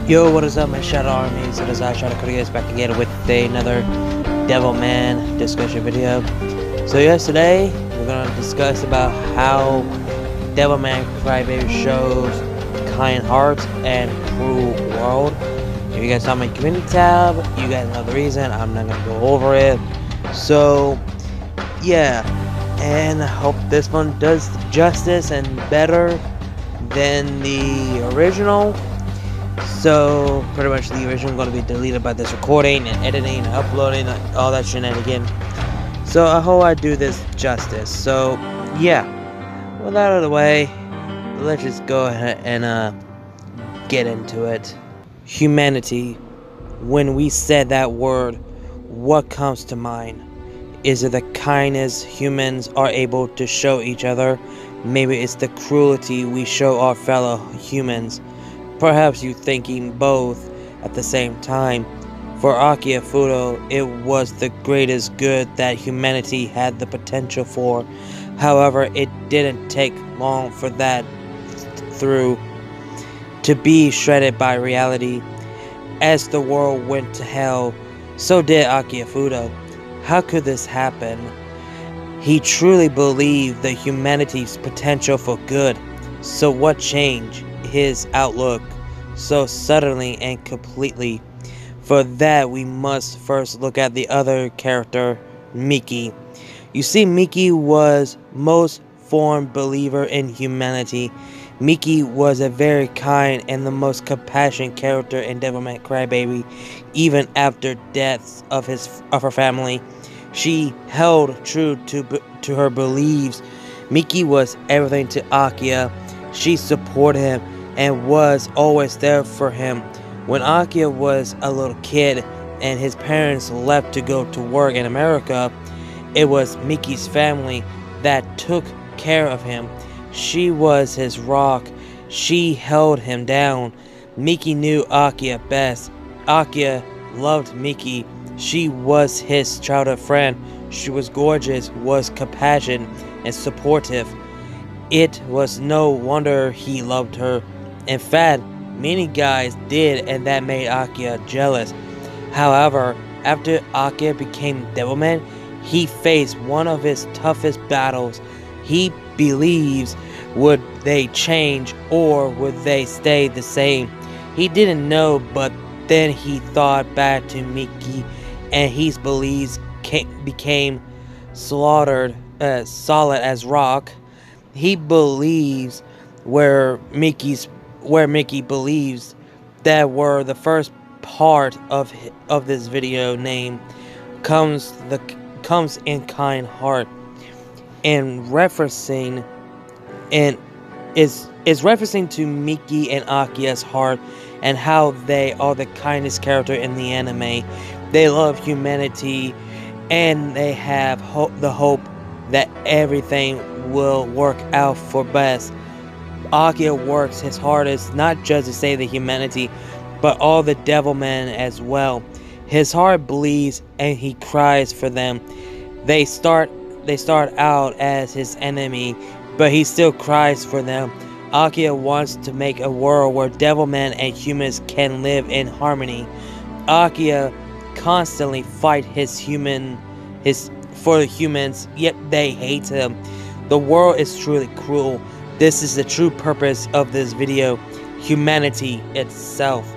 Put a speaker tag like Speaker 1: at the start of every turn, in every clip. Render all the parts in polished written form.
Speaker 1: Yo, what is up, my Shadow Armies? It is I, Shadow Critias, back again with another Devilman discussion video. So yesterday, we're going to discuss about how Devilman Crybaby shows kind hearts and cruel world. If you guys saw my community tab, you guys know the reason. I'm not going to go over it. So, yeah. And I hope this one does justice and better than the original. So, pretty much the original is going to be deleted by this recording and editing and uploading, all that shenanigans. So, I hope I do this justice. So, yeah. With that out of the way, let's just go ahead and get into it. Humanity. When we said that word, what comes to mind? Is it the kindness humans are able to show each other? Maybe it's the cruelty we show our fellow humans. Perhaps you thinking both at the same time. For Akifudo, it was the greatest good that humanity had the potential for. However, it didn't take long for that through to be shredded by reality. As the world went to hell, so did Akifudo. How could this happen? He truly believed the humanity's potential for good. So what changed his outlook so suddenly and completely? For that, we must first look at the other character, Miki. You see, Miki was most formed believer in humanity. Miki was a very kind and the most compassionate character in Devilman Crybaby. Even after deaths of her family, she held true to her beliefs. Miki was everything to Akia. She supported him and was always there for him. When Akia was a little kid and his parents left to go to work in America, it was Miki's family that took care of him. She was his rock. She held him down. Miki knew Akia best. Akia loved Miki. She was his childhood friend. She was gorgeous, was compassionate and supportive. It was no wonder he loved her. In fact, many guys did, and that made Akia jealous. However, after Akia became Devilman, he faced one of his toughest battles. He believes, would they change or would they stay the same? He didn't know, but then he thought back to Miki, and his beliefs became solid as rock. He believes where Miki believes that were the first part of this video name comes in kind heart, and referencing is referencing to Miki and Akia's heart and how they are the kindest character in the anime. They love humanity and they have the hope that everything will work out for best. Akia works his hardest not just to save the humanity, but all the Devilmen as well. His heart bleeds and he cries for them. They start out as his enemy, but he still cries for them. Akia wants to make a world where Devilmen and humans can live in harmony. Akia constantly fight for the humans, yet they hate him. The world is truly cruel. This is the true purpose of this video. Humanity itself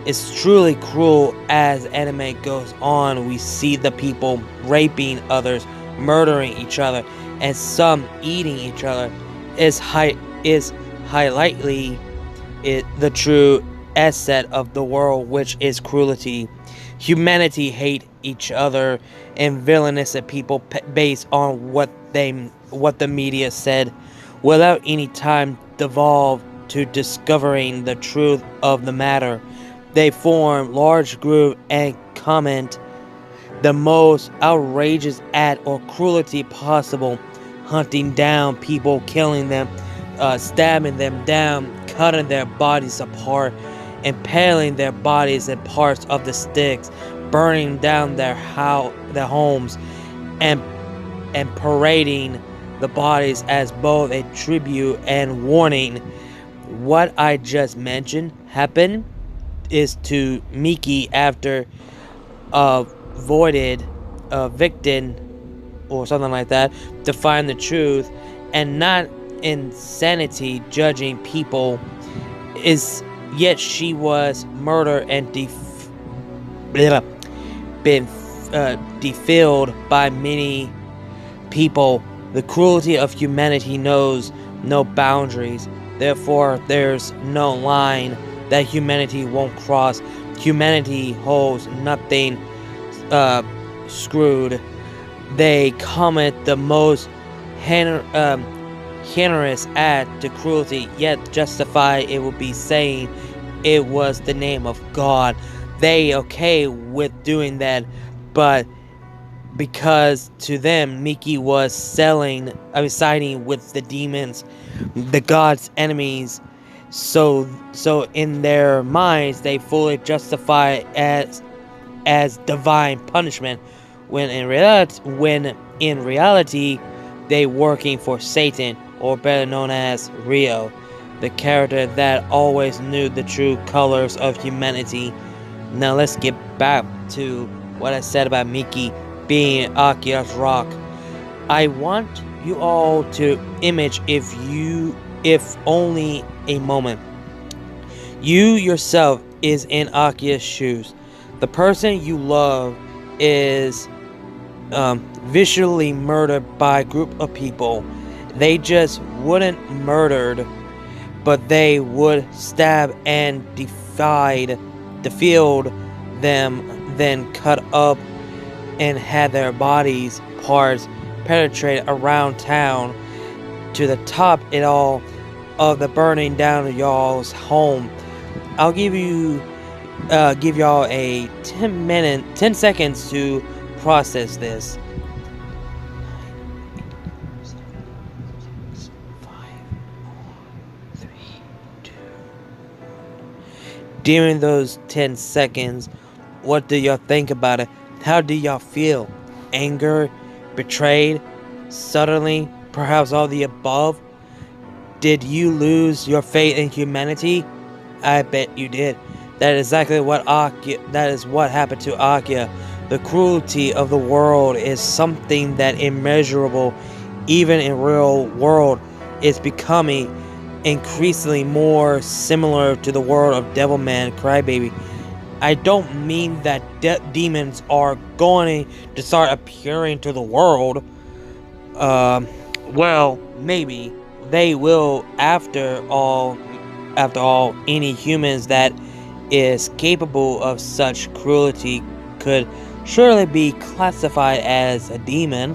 Speaker 1: is truly cruel. As anime goes on, we see the people raping others, murdering each other, and some eating each other. Is highlightly the true asset of the world, which is cruelty. Humanity hate each other and villainous of people based on what the media said, without any time devolved to discovering the truth of the matter. They form large group and comment the most outrageous act or cruelty possible, hunting down people, killing them, stabbing them down, cutting their bodies apart, impaling their bodies and parts of the sticks, burning down their homes, and parading the bodies as both a tribute and warning. What I just mentioned happened to Miki after voided victim or something like that to find the truth, and not insanity judging people is. Yet she was murdered and been defiled by many people. The cruelty of humanity knows no boundaries. Therefore, there's no line that humanity won't cross. Humanity holds nothing screwed. They commit the most heinous act to cruelty, yet justify it would be saying it was the name of God. They okay with doing that, but because to them Miki was siding with the demons, the gods' enemies. So in their minds they fully justify as divine punishment, when in reality they working for Satan, or better known as Rio, the character that always knew the true colors of humanity. Now let's get back to what I said about Miki being Akia's rock. I want you all to image, if only a moment, you yourself is in Akia's shoes. The person you love is visually murdered by a group of people. They just wouldn't murdered, but they would stab and defiled them, then cut up and had their bodies parts penetrate around town to the top it all of the burning down of y'all's home. I'll give y'all a 10 seconds to process this. During those 10 seconds, what do y'all think about it? How do y'all feel? Anger? Betrayed? Suddenly? Perhaps all the above? Did you lose your faith in humanity? I bet you did. That is exactly what happened to Akia. The cruelty of the world is something that immeasurable, even in real world, is becoming increasingly more similar to the world of Devilman Crybaby. I don't mean that demons are going to start appearing to the world. Well, maybe they will after all, any humans that is capable of such cruelty could surely be classified as a demon.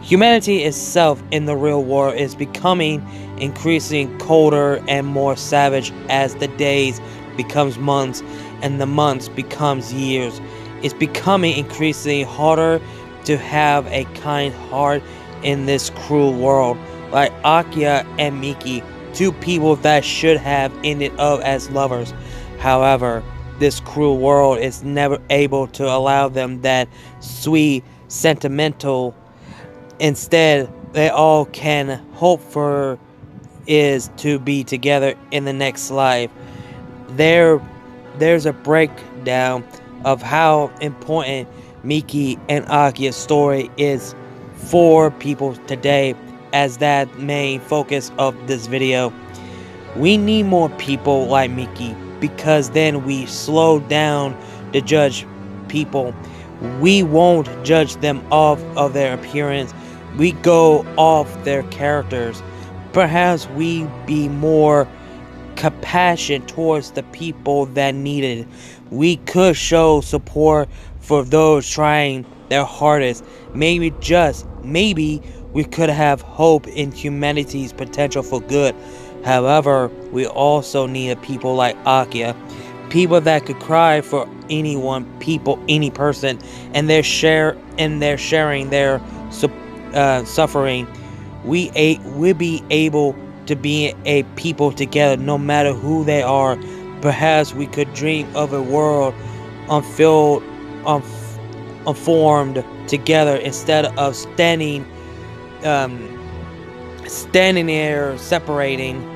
Speaker 1: Humanity itself in the real world is becoming increasingly colder and more savage as the days becomes months and the months becomes years. It's becoming increasingly harder to have a kind heart in this cruel world. Like Akia and Miki, two people that should have ended up as lovers. However, this cruel world is never able to allow them that sweet, sentimental. Instead, they all can hope for is to be together in the next life. There's a breakdown of how important Miki and Akia's story is for people today as that main focus of this video. We need more people like Miki, because then we slow down to judge people. We won't judge them off of their appearance. We go off their characters. Perhaps we be more compassionate towards the people that need it. We could show support for those trying their hardest. Maybe, just maybe, we could have hope in humanity's potential for good. However, we also need people like Akia, people that could cry for anyone, any person, and they're sharing their suffering. We be able to be a people together, no matter who they are. Perhaps we could dream of a world unformed together, instead of standing there separating.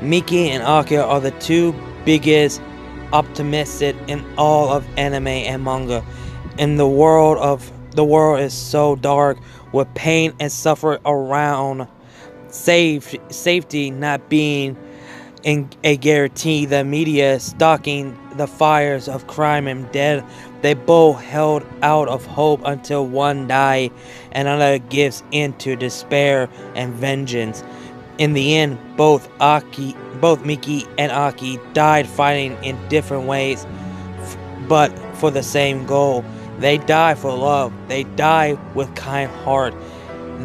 Speaker 1: Miki and Akia are the two biggest optimistic in all of anime and manga. In the world is so dark, with pain and suffering around, safety not being in a guarantee. The media stalking the fires of crime and death. They both held out of hope until one died and another gives in to despair and vengeance. In the end, both Miki and Aki died fighting in different ways, but for the same goal. They died for love. They died with kind heart.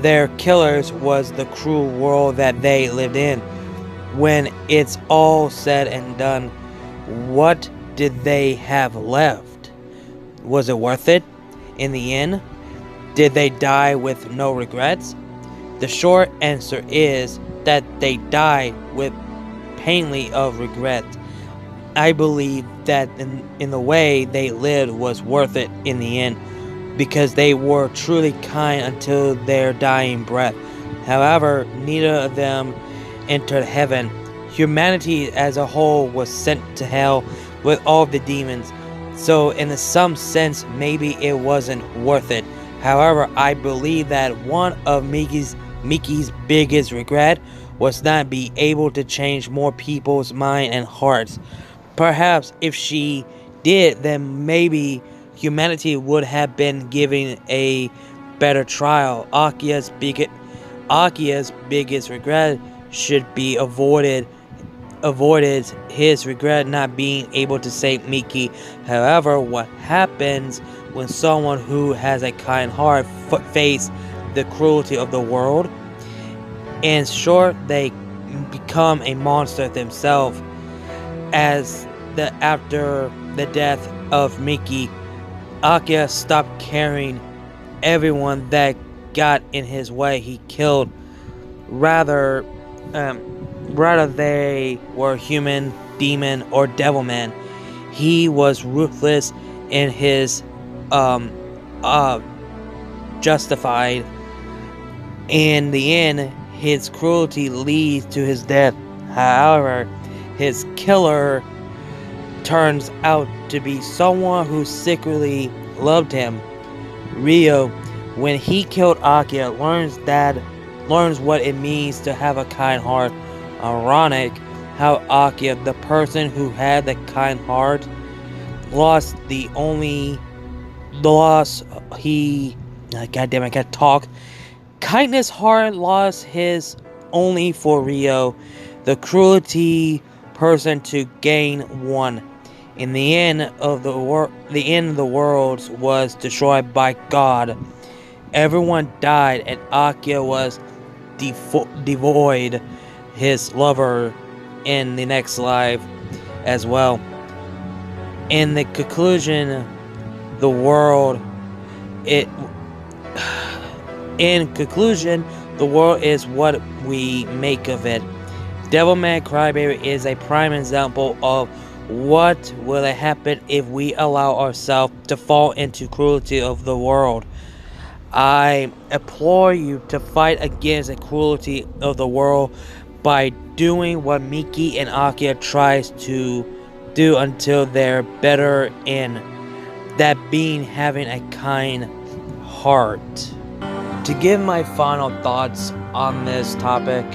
Speaker 1: Their killers was the cruel world that they lived in. When it's all said and done, what did they have left? Was it worth it? In the end, did they die with no regrets? The short answer is that they died with painfully of regret. I believe that in the way they lived was worth it in the end, because they were truly kind until their dying breath. However, neither of them entered heaven. Humanity as a whole was sent to hell with all the demons. So in some sense, maybe it wasn't worth it. However, I believe that one of Miki's biggest regret was not being able to change more people's mind and hearts. Perhaps if she did, then maybe humanity would have been given a better trial. Akia's biggest regret should be avoided his regret not being able to save Miki. However, what happens when someone who has a kind heart face the cruelty of the world? In short, they become a monster themselves. After the death of Miki, Akia stopped caring. Everyone that got in his way, he killed. Rather they were human, demon, or devilman. He was ruthless in his justified. In the end, his cruelty leads to his death. However, his killer turns out to be someone who secretly loved him. Rio, when he killed Akia, learns what it means to have a kind heart. Ironic how Akia, the person who had the kind heart, lost he goddamn, I can't talk. Kindness heart lost his only for Rio, the cruelty person to gain one. In the end of the world was destroyed by God. Everyone died, and Akia was devoid his lover in the next life as well. In the conclusion, the world is what we make of it. Devilman Crybaby is a prime example of what will happen if we allow ourselves to fall into cruelty of the world. I implore you to fight against the cruelty of the world by doing what Miki and Akia tries to do until they're better in that being having a kind heart. To give my final thoughts on this topic,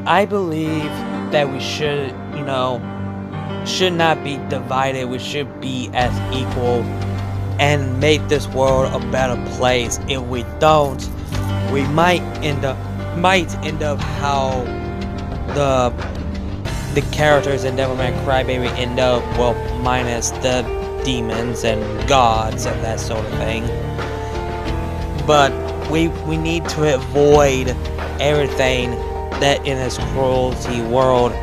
Speaker 1: I believe that we should not be divided. We should be as equal and make this world a better place. If we don't, we might end up how the characters in Devilman Crybaby end up, well, minus the demons and gods and that sort of thing. But we need to avoid everything that in this cruelty world,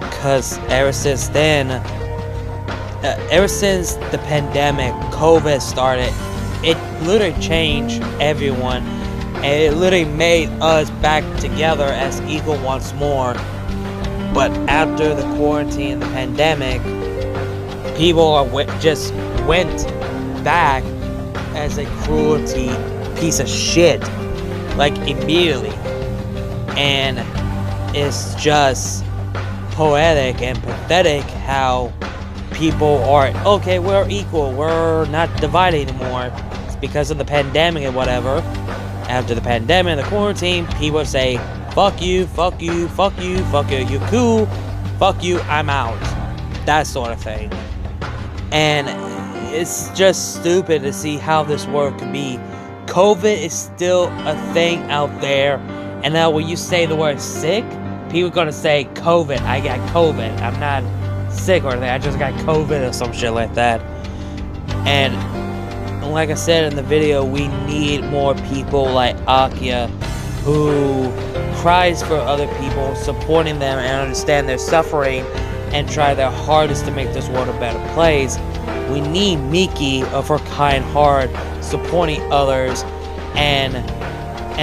Speaker 1: because ever since the pandemic, COVID started, it literally changed everyone, and it literally made us back together as equal once more. But after the quarantine, the pandemic, people just went back as a cruelty piece of shit, like immediately. And it's just poetic and pathetic how people are, okay, we're equal, we're not divided anymore. It's because of the pandemic and whatever. After the pandemic and the quarantine, people say, fuck you, fuck you, fuck you, fuck you, you cool, fuck you, I'm out. That sort of thing. And it's just stupid to see how this world could be. COVID is still a thing out there. And now when you say the word sick, people are going to say COVID. I got COVID. I'm not sick or anything. I just got COVID or some shit like that. And like I said in the video, we need more people like Akia who cries for other people, supporting them and understand their suffering and try their hardest to make this world a better place. We need Miki of her kind heart supporting others and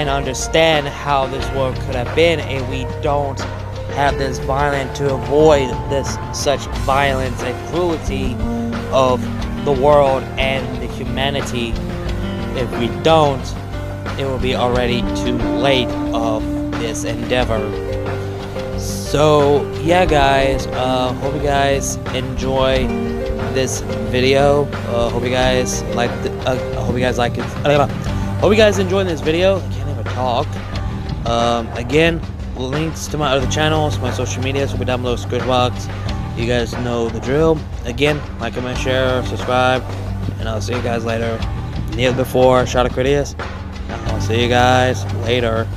Speaker 1: understand how this world could have been, and we don't have this violence to avoid this such violence and cruelty of the world and the humanity. If we don't, it will be already too late of this endeavor. So yeah, guys, hope you guys enjoy this video. Hope you guys like hope you guys like it. Hope you guys enjoyed this video. I can't even talk. Again, links to my other channels, my social medias will be down below the description box. You guys know the drill. Again, like, comment, share, subscribe, and I'll see you guys later. Neil before, shout out Critias. I'll see you guys later.